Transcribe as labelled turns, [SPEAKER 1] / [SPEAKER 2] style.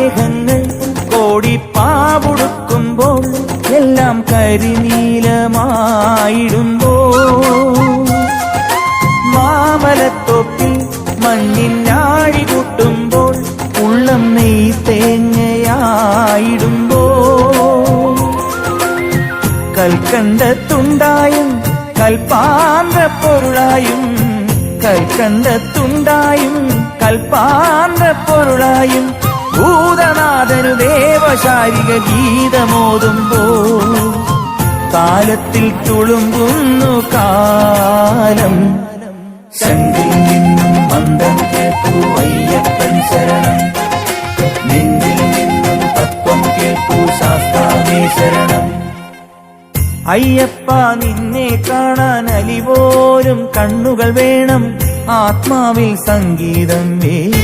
[SPEAKER 1] മേഘങ്ങൾ കോടിപ്പാവുടുക്കുമ്പോൾ എല്ലാം കരിനീലമായിടുമ്പോൾ മാമലത്തോപ്പിൽ മഞ്ഞിനാഴി കൂട്ടുമ്പോൾ ഉള്ളം നെയ് തേങ്ങയായിടുമ്പോൾ കൽക്കണ്ടത്തുണ്ടായും കൽപ്പാന്ത പൊരുളായും കൽക്കണ്ടത്തുണ്ടായും കൽപ്പാന്ത പൊരുളായും ഭൂതനാഥനു ദേവശാരിക ഗീതമോതുമ്പോൾ കാലത്തിൽ തുളുമ്പുന്നു കാലം. ശങ്കിൽ നിന്നും മന്ദം കേൾക്കൂ അയ്യപ്പൻ ശരണം, നെഞ്ചിൽ നിന്നും തത്വം കേൾക്കൂ ശാസ്താവേ ശരണം. അയ്യപ്പ നിന്നെ കാണാൻ അലിപോലും കണ്ണുകൾ വേണം, ആത്മാവിൽ സംഗീതം വേണം.